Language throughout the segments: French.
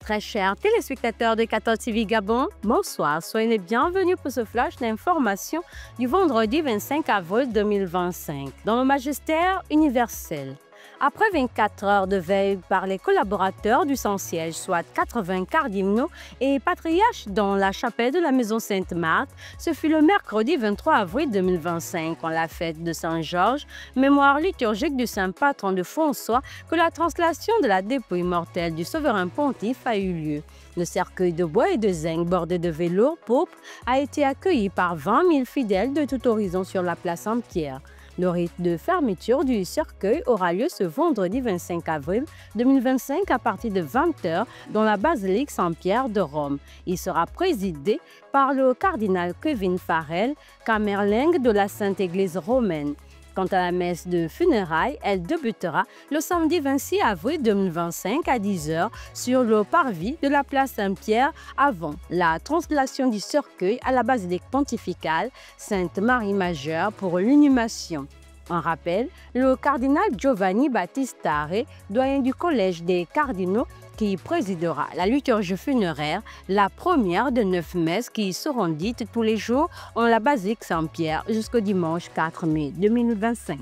Très chers téléspectateurs de 14 TV Gabon, bonsoir, soyez les bienvenus pour ce flash d'information du vendredi 25 avril 2025 dans le magistère universel. Après 24 heures de veille par les collaborateurs du Saint-Siège, soit 80 cardinaux et patriarches dans la chapelle de la Maison Sainte-Marthe, ce fut le mercredi 23 avril 2025, en la fête de Saint-Georges, mémoire liturgique du saint patron de François, que la translation de la dépouille mortelle du souverain pontife a eu lieu. Le cercueil de bois et de zinc bordé de velours pourpre a été accueilli par 20 000 fidèles de tout horizon sur la place Saint-Pierre. Le rite de fermeture du cercueil aura lieu ce vendredi 25 avril 2025 à partir de 20h dans la basilique Saint-Pierre de Rome. Il sera présidé par le cardinal Kevin Farrell, camerlingue de la Sainte Église romaine. Quant à la messe de funérailles, elle débutera le samedi 26 avril 2025 à 10h sur le parvis de la place Saint-Pierre avant la translation du cercueil à la basilique pontificale Sainte-Marie Majeure pour l'inhumation. En rappel, le cardinal Giovanni Battista Re, doyen du Collège des cardinaux, qui présidera la liturgie funéraire, la première de 9 messes qui seront dites tous les jours en la basilique Saint-Pierre jusqu'au dimanche 4 mai 2025.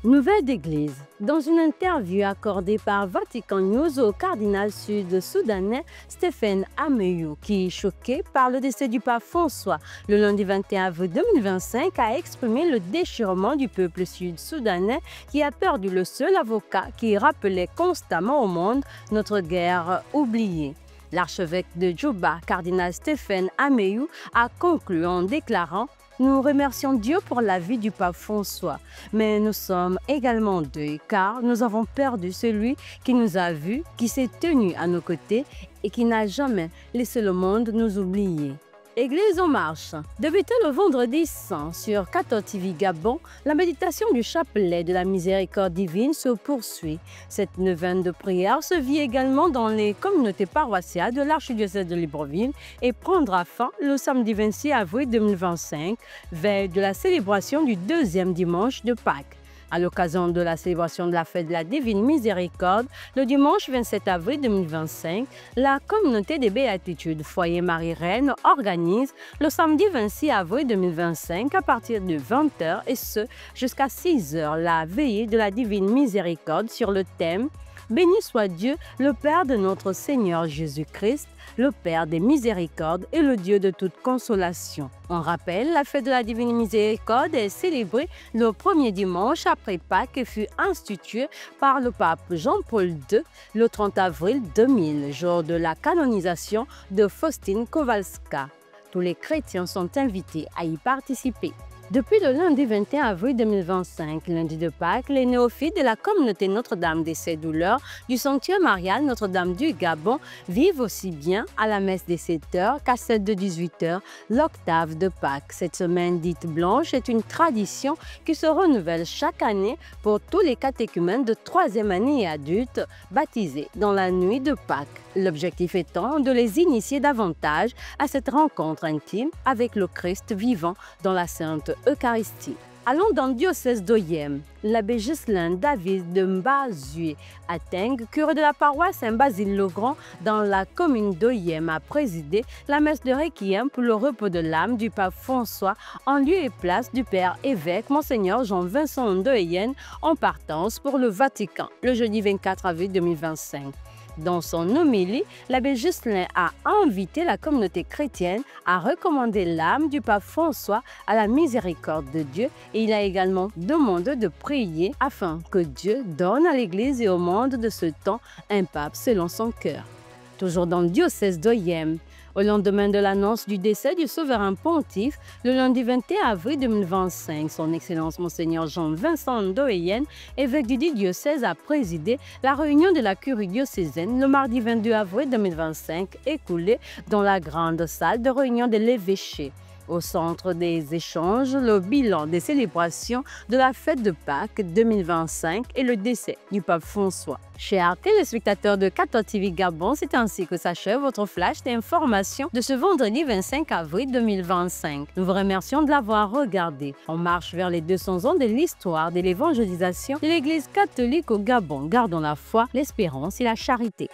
Nouvelle d'Église. Dans une interview accordée par Vatican News au cardinal sud-soudanais Stephen Ameyu, qui est choqué par le décès du pape François le lundi 21 avril 2025, a exprimé le déchirement du peuple sud-soudanais qui a perdu le seul avocat qui rappelait constamment au monde notre guerre oubliée. L'archevêque de Djouba, cardinal Stephen Ameyu, a conclu en déclarant: nous remercions Dieu pour la vie du pape François, mais nous sommes également en deuil car nous avons perdu celui qui nous a vus, qui s'est tenu à nos côtés et qui n'a jamais laissé le monde nous oublier. Église en marche. Débuté le vendredi saint sur 14 TV Gabon, la méditation du chapelet de la miséricorde divine se poursuit. Cette neuvaine de prière se vit également dans les communautés paroissiales de l'archidiocèse de Libreville et prendra fin le samedi 26 avril 2025, veille de la célébration du deuxième dimanche de Pâques. À l'occasion de la célébration de la fête de la Divine Miséricorde, le dimanche 27 avril 2025, la communauté des Béatitudes Foyer Marie-Reine organise le samedi 26 avril 2025 à partir de 20h et ce jusqu'à 6h la veillée de la Divine Miséricorde sur le thème « Béni soit Dieu, le Père de notre Seigneur Jésus-Christ, le Père des miséricordes et le Dieu de toute consolation ». On rappelle, la fête de la Divine Miséricorde est célébrée le premier dimanche après Pâques et fut instituée par le pape Jean-Paul II le 30 avril 2000, jour de la canonisation de Faustine Kowalska. Tous les chrétiens sont invités à y participer. Depuis le lundi 21 avril 2025, lundi de Pâques, les néophytes de la communauté Notre-Dame des Sept Douleurs du sanctuaire marial Notre-Dame du Gabon vivent aussi bien à la messe des 7h qu'à celle de 18h, l'octave de Pâques. Cette semaine dite blanche est une tradition qui se renouvelle chaque année pour tous les catéchumènes de 3e année et adultes baptisés dans la nuit de Pâques. L'objectif étant de les initier davantage à cette rencontre intime avec le Christ vivant dans la Sainte Eucharistie. Allons dans le diocèse d'Oyem. L'abbé Ghislain David de Mbazué Ateng, curé de la paroisse Saint-Basile-le-Grand dans la commune d'Oyem, a présidé la messe de Requiem pour le repos de l'âme du pape François en lieu et place du père évêque Monseigneur Jean-Vincent Ndoyen en partance pour le Vatican le jeudi 24 avril 2025. Dans son homélie, l'abbé Ghislain a invité la communauté chrétienne à recommander l'âme du pape François à la miséricorde de Dieu et il a également demandé de prier afin que Dieu donne à l'Église et au monde de ce temps un pape selon son cœur. Toujours dans le diocèse d'Oyem, au lendemain de l'annonce du décès du souverain pontife, le lundi 21 avril 2025, son Excellence Monseigneur Jean-Vincent Ndoyen, évêque du diocèse, a présidé la réunion de la curie diocésaine le mardi 22 avril 2025, écoulée dans la grande salle de réunion de l'évêché. Au centre des échanges, le bilan des célébrations de la fête de Pâques 2025 et le décès du pape François. Chers téléspectateurs de 14 TV Gabon, c'est ainsi que s'achève votre flash d'information de ce vendredi 25 avril 2025. Nous vous remercions de l'avoir regardé. On marche vers les 200 ans de l'histoire de l'évangélisation de l'Église catholique au Gabon. Gardons la foi, l'espérance et la charité.